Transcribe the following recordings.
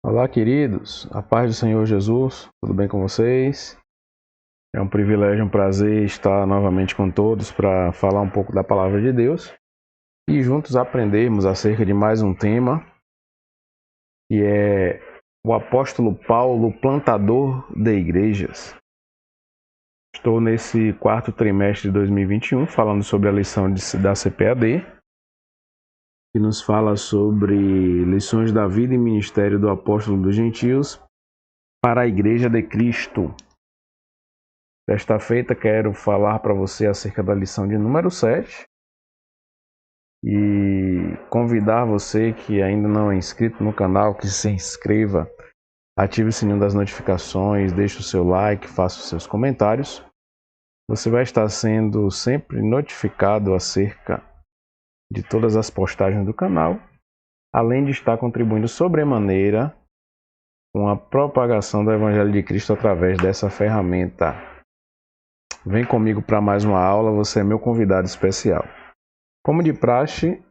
Olá, queridos. A paz do Senhor Jesus. Tudo bem com vocês? É um privilégio, um prazer estar novamente com todos para falar um pouco da palavra de Deus e juntos aprendermos acerca de mais um tema, que é o apóstolo Paulo, plantador de igrejas. Estou nesse quarto trimestre de 2021 falando sobre a lição da CPAD, que nos fala sobre lições da vida e ministério do apóstolo dos gentios para a Igreja de Cristo. Desta feita, quero falar para você acerca da lição de número 7 e convidar você que ainda não é inscrito no canal, que se inscreva, ative o sininho das notificações, deixe o seu like, faça os seus comentários. Você vai estar sendo sempre notificado acerca de todas as postagens do canal, além de estar contribuindo sobremaneira com a propagação do Evangelho de Cristo através dessa ferramenta. Vem comigo para mais uma aula, você é meu convidado especial. Como de praxe,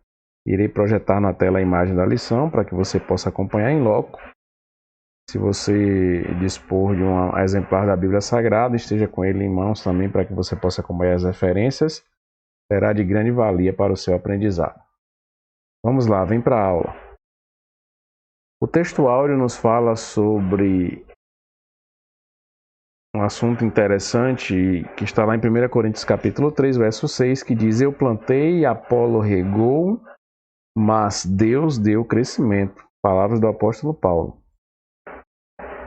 irei projetar na tela a imagem da lição para que você possa acompanhar em loco. Se você dispor de um exemplar da Bíblia Sagrada, esteja com ele em mãos também para que você possa acompanhar as referências. Será de grande valia para o seu aprendizado. Vamos lá, vem para a aula. O texto áureo nos fala sobre um assunto interessante que está lá em 1 Coríntios capítulo 3, verso 6, que diz: Eu plantei, Apolo regou, mas Deus deu crescimento. Palavras do apóstolo Paulo.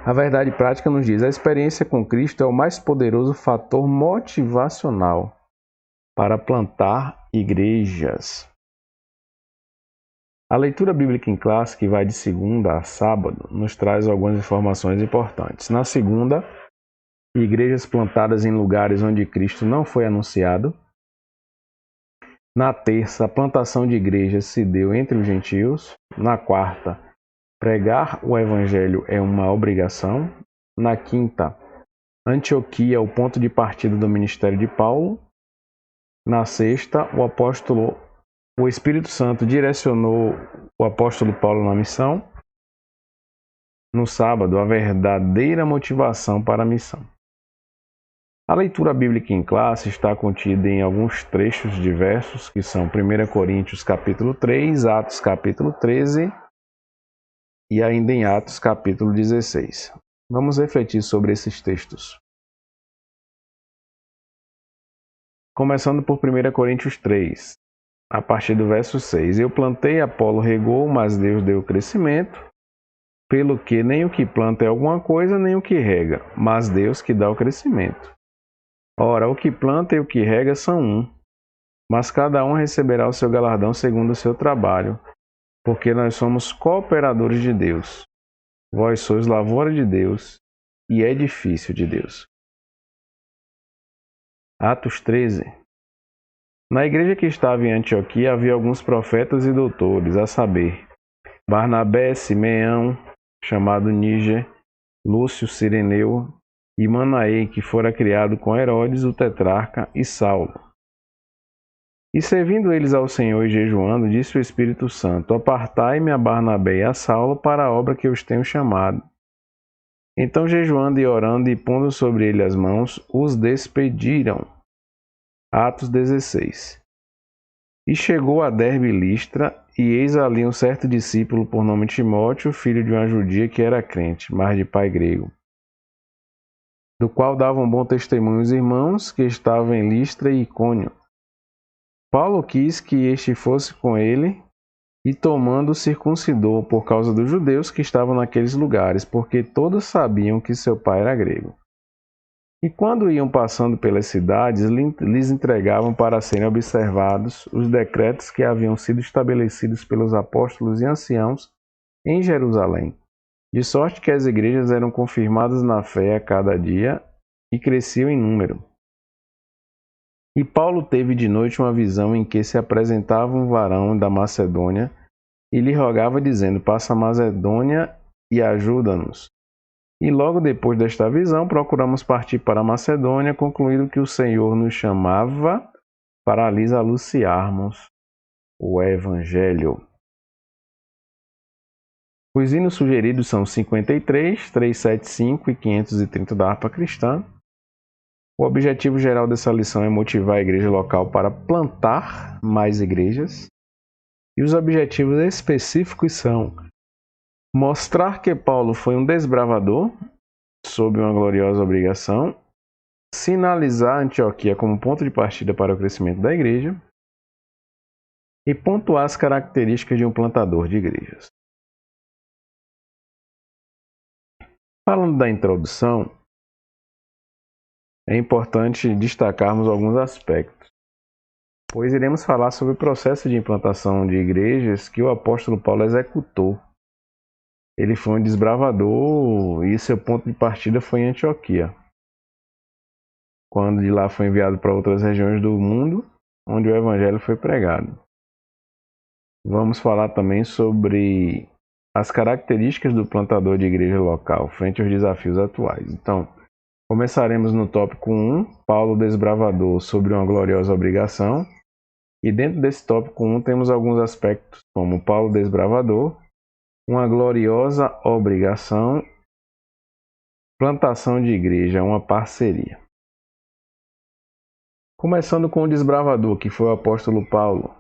A verdade prática nos diz: a experiência com Cristo é o mais poderoso fator motivacional para plantar igrejas. A leitura bíblica em classe, que vai de segunda a sábado, nos traz algumas informações importantes. Na segunda, igrejas plantadas em lugares onde Cristo não foi anunciado. Na terça, a plantação de igrejas se deu entre os gentios. Na quarta, pregar o evangelho é uma obrigação. Na quinta, Antioquia é o ponto de partida do ministério de Paulo. Na sexta, o Espírito Santo direcionou o apóstolo Paulo na missão. No sábado, a verdadeira motivação para a missão. A leitura bíblica em classe está contida em alguns trechos diversos, que são 1 Coríntios capítulo 3, Atos capítulo 13 e ainda em Atos capítulo 16. Vamos refletir sobre esses textos. Começando por 1 Coríntios 3, a partir do verso 6. Eu plantei, Apolo regou, mas Deus deu crescimento, pelo que nem o que planta é alguma coisa, nem o que rega, mas Deus que dá o crescimento. Ora, o que planta e o que rega são um, mas cada um receberá o seu galardão segundo o seu trabalho, porque nós somos cooperadores de Deus. Vós sois lavoura de Deus e edifício de Deus. Atos 13. Na igreja que estava em Antioquia havia alguns profetas e doutores, a saber, Barnabé, Simeão, chamado Níger, Lúcio, Cireneu, e Manaém, que fora criado com Herodes, o tetrarca, e Saulo. E servindo eles ao Senhor e jejuando, disse o Espírito Santo: Apartai-me a Barnabé e a Saulo para a obra que eu os tenho chamado. Então, jejuando e orando e pondo sobre ele as mãos, os despediram. Atos 16. E chegou a Derbe e Listra, e eis ali um certo discípulo por nome Timóteo, filho de uma judia que era crente, mas de pai grego, do qual davam bom testemunho os irmãos que estavam em Listra e Icônio. Paulo quis que este fosse com ele, e tomando circuncidou por causa dos judeus que estavam naqueles lugares, porque todos sabiam que seu pai era grego. E quando iam passando pelas cidades, lhes entregavam para serem observados os decretos que haviam sido estabelecidos pelos apóstolos e anciãos em Jerusalém, de sorte que as igrejas eram confirmadas na fé a cada dia e cresciam em número. E Paulo teve de noite uma visão em que se apresentava um varão da Macedônia e lhe rogava, dizendo: Passa a Macedônia e ajuda-nos. E logo depois desta visão, procuramos partir para a Macedônia, concluindo que o Senhor nos chamava para lhes anunciarmos o Evangelho. Os hinos sugeridos são 53, 375 e 530 da harpa cristã. O objetivo geral dessa lição é motivar a igreja local para plantar mais igrejas. E os objetivos específicos são mostrar que Paulo foi um desbravador sob uma gloriosa obrigação, sinalizar Antioquia como ponto de partida para o crescimento da igreja e pontuar as características de um plantador de igrejas. Falando da introdução, é importante destacarmos alguns aspectos, pois iremos falar sobre o processo de implantação de igrejas que o apóstolo Paulo executou. Ele foi um desbravador e seu ponto de partida foi em Antioquia, quando de lá foi enviado para outras regiões do mundo, onde o evangelho foi pregado. Vamos falar também sobre as características do plantador de igreja local frente aos desafios atuais. Então, começaremos no tópico 1, Paulo desbravador sobre uma gloriosa obrigação. E dentro desse tópico 1 temos alguns aspectos como Paulo desbravador, uma gloriosa obrigação, plantação de igreja, uma parceria. Começando com o desbravador, que foi o apóstolo Paulo.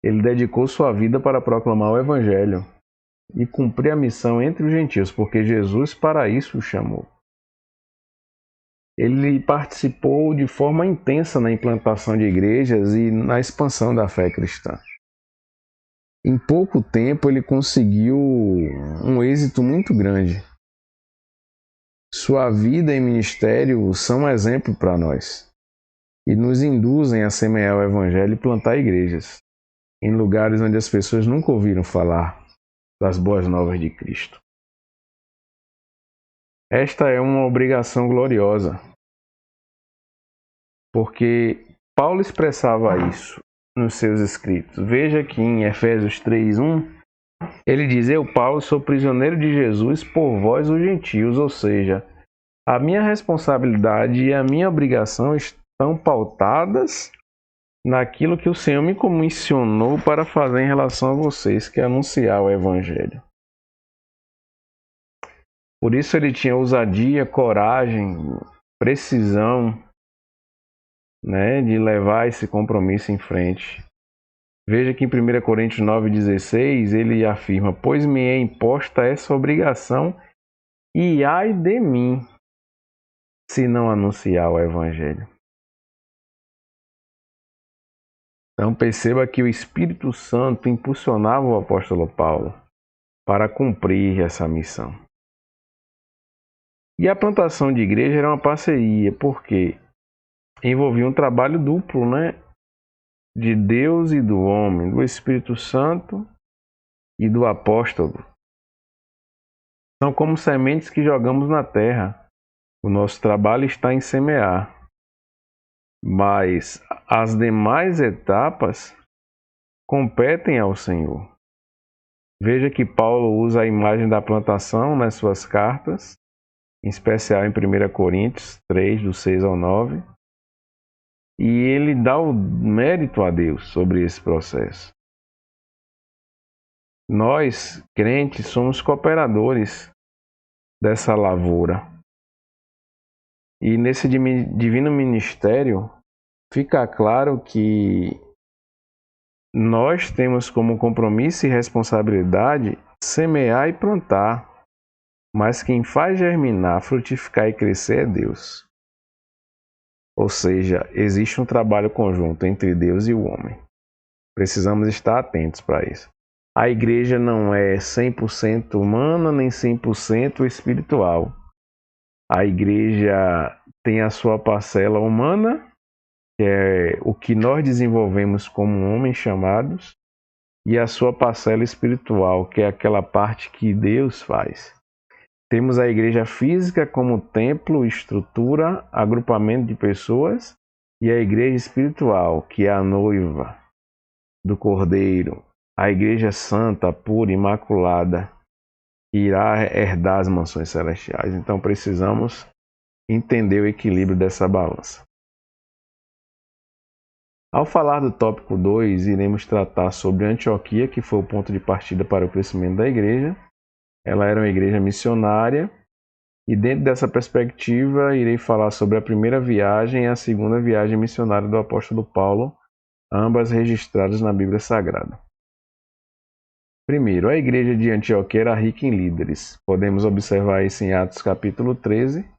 Ele dedicou sua vida para proclamar o evangelho e cumprir a missão entre os gentios, porque Jesus para isso o chamou. Ele participou de forma intensa na implantação de igrejas e na expansão da fé cristã. Em pouco tempo ele conseguiu um êxito muito grande. Sua vida e ministério são um exemplo para nós e nos induzem a semear o evangelho e plantar igrejas em lugares onde as pessoas nunca ouviram falar das boas novas de Cristo. Esta é uma obrigação gloriosa, porque Paulo expressava isso nos seus escritos. Veja que em Efésios 3:1, ele diz: Eu, Paulo, sou prisioneiro de Jesus por vós, os gentios, ou seja, a minha responsabilidade e a minha obrigação estão pautadas naquilo que o Senhor me comissionou para fazer em relação a vocês, que é anunciar o Evangelho. Por isso ele tinha ousadia, coragem, precisão, de levar esse compromisso em frente. Veja que em 1 Coríntios 9,16 ele afirma: Pois me é imposta essa obrigação, e ai de mim, se não anunciar o Evangelho. Então perceba que o Espírito Santo impulsionava o apóstolo Paulo para cumprir essa missão. E a plantação de igreja era uma parceria, porque envolvia um trabalho duplo, de Deus e do homem, do Espírito Santo e do apóstolo. São como sementes que jogamos na terra. O nosso trabalho está em semear. Mas as demais etapas competem ao Senhor. Veja que Paulo usa a imagem da plantação nas suas cartas, em especial em 1 Coríntios 3, do 6 ao 9, e ele dá o mérito a Deus sobre esse processo. Nós, crentes, somos cooperadores dessa lavoura. E nesse divino ministério, fica claro que nós temos como compromisso e responsabilidade semear e plantar, mas quem faz germinar, frutificar e crescer é Deus. Ou seja, existe um trabalho conjunto entre Deus e o homem. Precisamos estar atentos para isso. A igreja não é 100% humana nem 100% espiritual. A igreja tem a sua parcela humana, que é o que nós desenvolvemos como homens chamados, e a sua parcela espiritual, que é aquela parte que Deus faz. Temos a igreja física como templo, estrutura, agrupamento de pessoas, e a igreja espiritual, que é a noiva do Cordeiro, a igreja santa, pura, imaculada, que irá herdar as mansões celestiais. Então precisamos entender o equilíbrio dessa balança. Ao falar do tópico 2, iremos tratar sobre Antioquia, que foi o ponto de partida para o crescimento da igreja. Ela era uma igreja missionária, e dentro dessa perspectiva, irei falar sobre a primeira viagem e a segunda viagem missionária do apóstolo Paulo, ambas registradas na Bíblia Sagrada. Primeiro, a igreja de Antioquia era rica em líderes. Podemos observar isso em Atos capítulo 13.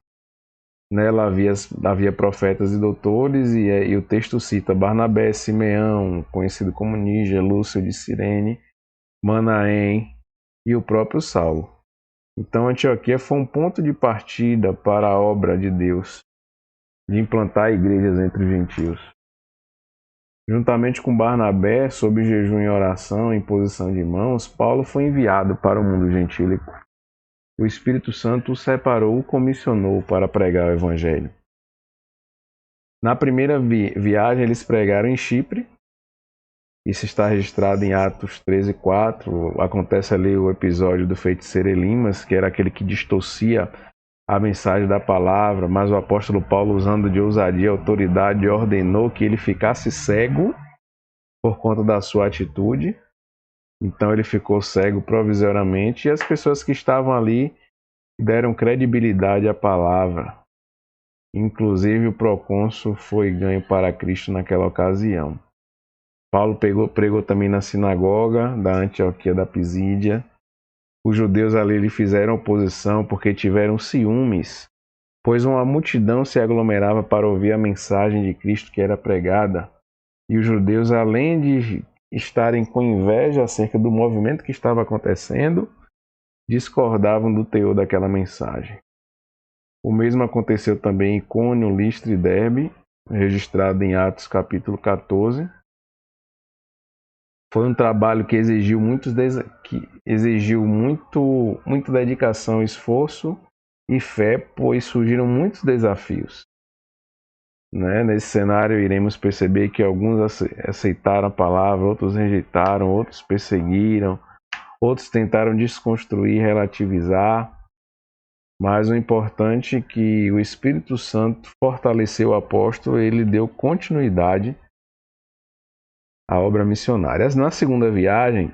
Nela havia profetas e doutores, e o texto cita Barnabé, Simeão, conhecido como Níger, Lúcio de Cirene, Manaém e o próprio Saulo. Então, Antioquia foi um ponto de partida para a obra de Deus, de implantar igrejas entre os gentios. Juntamente com Barnabé, sob jejum e oração, em posição de mãos, Paulo foi enviado para o mundo gentílico. O Espírito Santo o separou, o comissionou para pregar o Evangelho. Na primeira viagem, eles pregaram em Chipre. Isso está registrado em Atos 13:4. Acontece ali o episódio do feiticeiro Elimas, que era aquele que distorcia a mensagem da palavra, mas o apóstolo Paulo, usando de ousadia e autoridade, ordenou que ele ficasse cego por conta da sua atitude. Então ele ficou cego provisoriamente, e as pessoas que estavam ali deram credibilidade à palavra. Inclusive o procônsul foi ganho para Cristo naquela ocasião. Paulo pregou também na sinagoga da Antioquia da Pisídia. Os judeus ali lhe fizeram oposição porque tiveram ciúmes, pois uma multidão se aglomerava para ouvir a mensagem de Cristo que era pregada. E os judeus, além de estarem com inveja acerca do movimento que estava acontecendo, discordavam do teor daquela mensagem. O mesmo aconteceu também em Icônio, Listra e Derbe, registrado em Atos capítulo 14. Foi um trabalho que exigiu muita dedicação, esforço e fé, pois surgiram muitos desafios. Nesse cenário, iremos perceber que alguns aceitaram a palavra, outros rejeitaram, outros perseguiram, outros tentaram desconstruir, relativizar. Mas o importante é que o Espírito Santo fortaleceu o apóstolo, ele deu continuidade à obra missionária. Na segunda viagem,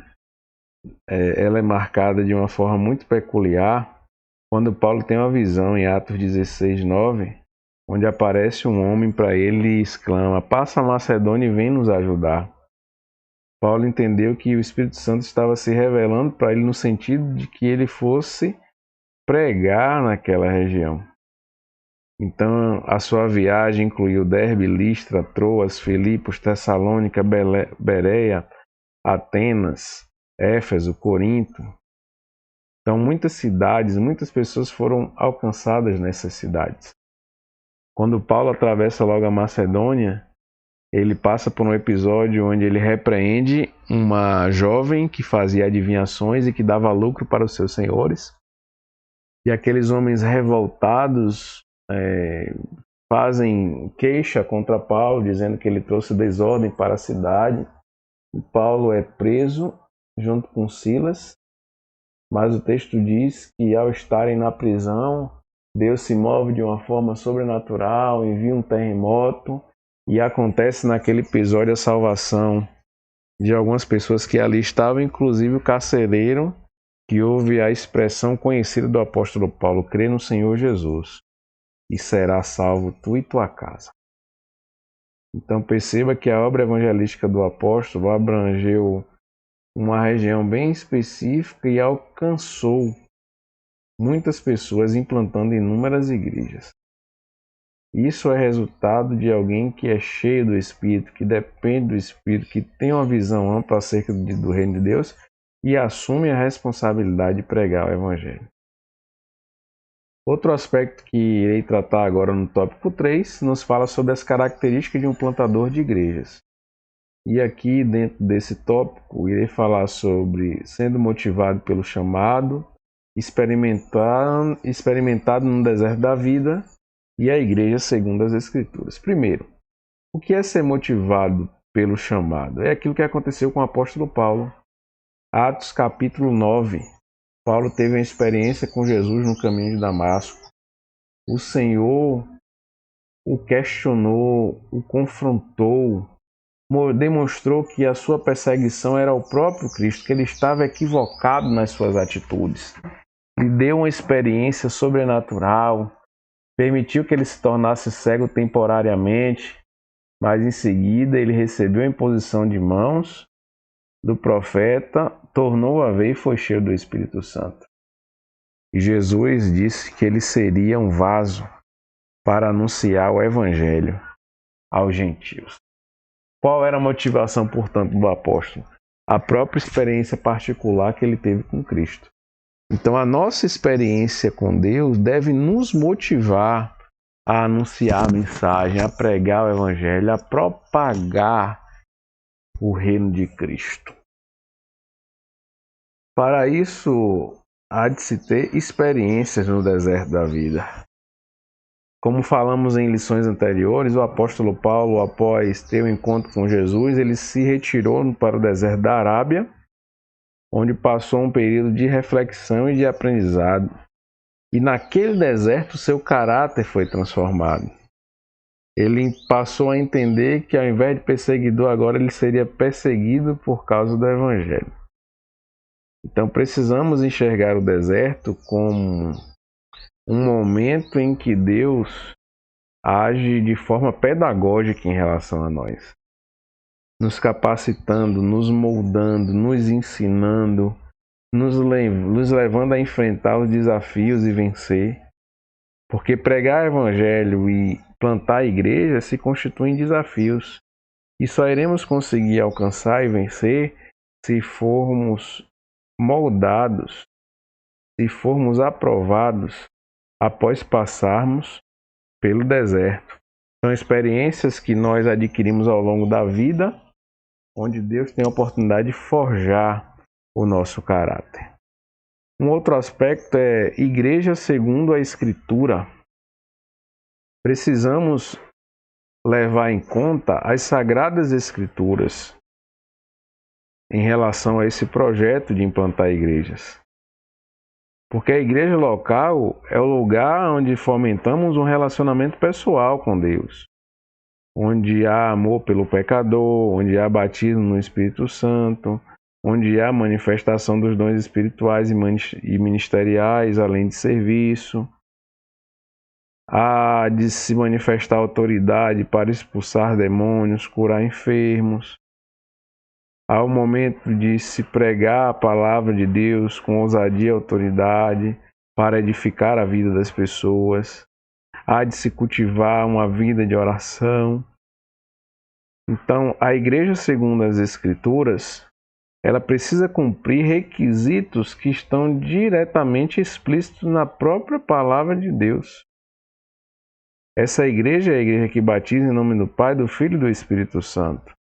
ela é marcada de uma forma muito peculiar, quando Paulo tem uma visão em Atos 16:9, onde aparece um homem para ele e exclama: "Passa a Macedônia e vem nos ajudar." Paulo entendeu que o Espírito Santo estava se revelando para ele no sentido de que ele fosse pregar naquela região. Então, a sua viagem incluiu Derbe, Listra, Troas, Filipos, Tessalônica, Bereia, Atenas, Éfeso, Corinto. Então, muitas pessoas foram alcançadas nessas cidades. Quando Paulo atravessa logo a Macedônia, ele passa por um episódio onde ele repreende uma jovem que fazia adivinhações e que dava lucro para os seus senhores. E aqueles homens revoltados fazem queixa contra Paulo, dizendo que ele trouxe desordem para a cidade. E Paulo é preso junto com Silas, mas o texto diz que ao estarem na prisão, Deus se move de uma forma sobrenatural, envia um terremoto, e acontece naquele episódio a salvação de algumas pessoas que ali estavam, inclusive o carcereiro, que ouve a expressão conhecida do apóstolo Paulo: "Crê no Senhor Jesus e será salvo tu e tua casa." Então perceba que a obra evangelística do apóstolo abrangeu uma região bem específica e alcançou muitas pessoas, implantando inúmeras igrejas. Isso é resultado de alguém que é cheio do Espírito, que depende do Espírito, que tem uma visão ampla acerca do reino de Deus e assume a responsabilidade de pregar o Evangelho. Outro aspecto que irei tratar agora no tópico 3 nos fala sobre as características de um plantador de igrejas. E aqui, dentro desse tópico, irei falar sobre sendo motivado pelo chamado, experimentado no deserto da vida e a igreja segundo as Escrituras. Primeiro, o que é ser motivado pelo chamado? É aquilo que aconteceu com o apóstolo Paulo. Atos capítulo 9. Paulo teve uma experiência com Jesus no caminho de Damasco. O Senhor o questionou, o confrontou, demonstrou que a sua perseguição era o próprio Cristo, que ele estava equivocado nas suas atitudes. Lhe deu uma experiência sobrenatural, permitiu que ele se tornasse cego temporariamente, mas em seguida ele recebeu a imposição de mãos do profeta, tornou a ver e foi cheio do Espírito Santo. E Jesus disse que ele seria um vaso para anunciar o Evangelho aos gentios. Qual era a motivação, portanto, do apóstolo? A própria experiência particular que ele teve com Cristo. Então, a nossa experiência com Deus deve nos motivar a anunciar a mensagem, a pregar o Evangelho, a propagar o reino de Cristo. Para isso, há de se ter experiências no deserto da vida. Como falamos em lições anteriores, o apóstolo Paulo, após ter um encontro com Jesus, ele se retirou para o deserto da Arábia, onde passou um período de reflexão e de aprendizado. E naquele deserto, seu caráter foi transformado. Ele passou a entender que, ao invés de perseguidor, agora ele seria perseguido por causa do Evangelho. Então, precisamos enxergar o deserto como um momento em que Deus age de forma pedagógica em relação a nós, nos capacitando, nos moldando, nos ensinando, nos levando a enfrentar os desafios e vencer. Porque pregar o Evangelho e plantar a igreja se constituem desafios. E só iremos conseguir alcançar e vencer se formos moldados, se formos aprovados após passarmos pelo deserto. São experiências que nós adquirimos ao longo da vida, onde Deus tem a oportunidade de forjar o nosso caráter. Um outro aspecto é igreja segundo a Escritura. Precisamos levar em conta as Sagradas Escrituras em relação a esse projeto de implantar igrejas. Porque a igreja local é o lugar onde fomentamos um relacionamento pessoal com Deus, onde há amor pelo pecador, onde há batismo no Espírito Santo, onde há manifestação dos dons espirituais e ministeriais, além de serviço. Há de se manifestar autoridade para expulsar demônios, curar enfermos. Há o momento de se pregar a palavra de Deus com ousadia e autoridade para edificar a vida das pessoas. Há de se cultivar uma vida de oração. Então, a igreja segundo as Escrituras, ela precisa cumprir requisitos que estão diretamente explícitos na própria palavra de Deus. Essa igreja é a igreja que batiza em nome do Pai, do Filho e do Espírito Santo,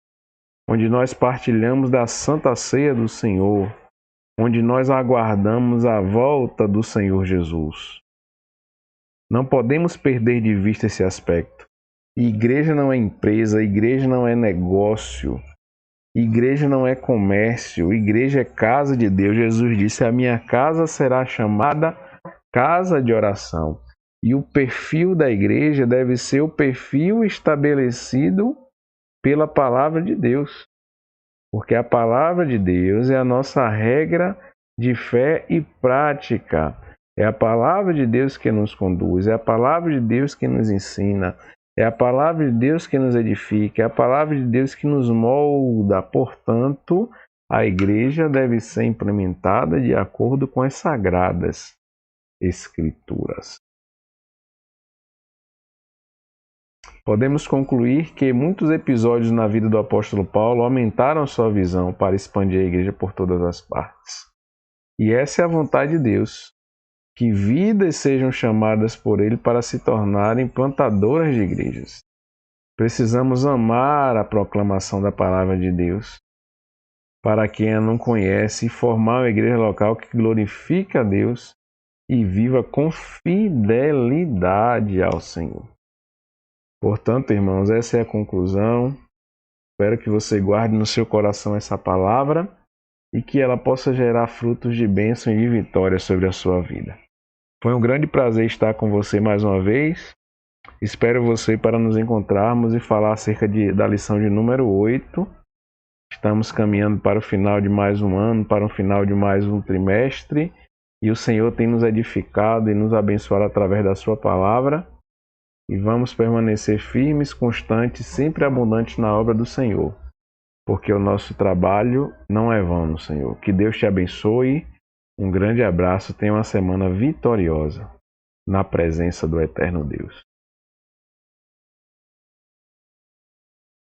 onde nós partilhamos da Santa Ceia do Senhor, onde nós aguardamos a volta do Senhor Jesus. Não podemos perder de vista esse aspecto. Igreja não é empresa, igreja não é negócio, igreja não é comércio, igreja é casa de Deus. Jesus disse: a minha casa será chamada casa de oração. E o perfil da igreja deve ser o perfil estabelecido pela palavra de Deus. Porque a palavra de Deus é a nossa regra de fé e prática. É a palavra de Deus que nos conduz, é a palavra de Deus que nos ensina, é a palavra de Deus que nos edifica, é a palavra de Deus que nos molda. Portanto, a igreja deve ser implementada de acordo com as sagradas Escrituras. Podemos concluir que muitos episódios na vida do apóstolo Paulo aumentaram sua visão para expandir a igreja por todas as partes. E essa é a vontade de Deus, que vidas sejam chamadas por Ele para se tornarem plantadoras de igrejas. Precisamos amar a proclamação da palavra de Deus, para quem a não conhece, e formar uma igreja local que glorifique a Deus e viva com fidelidade ao Senhor. Portanto, irmãos, essa é a conclusão. Espero que você guarde no seu coração essa palavra e que ela possa gerar frutos de bênção e de vitória sobre a sua vida. Foi um grande prazer estar com você mais uma vez. Espero você para nos encontrarmos e falar acerca da lição de número 8. Estamos caminhando para o final de mais um ano, para o final de mais um trimestre, e o Senhor tem nos edificado e nos abençoado através da sua palavra, e vamos permanecer firmes, constantes, sempre abundantes na obra do Senhor, porque o nosso trabalho não é vão, Senhor. Que Deus te abençoe, um grande abraço, tenha uma semana vitoriosa na presença do eterno Deus.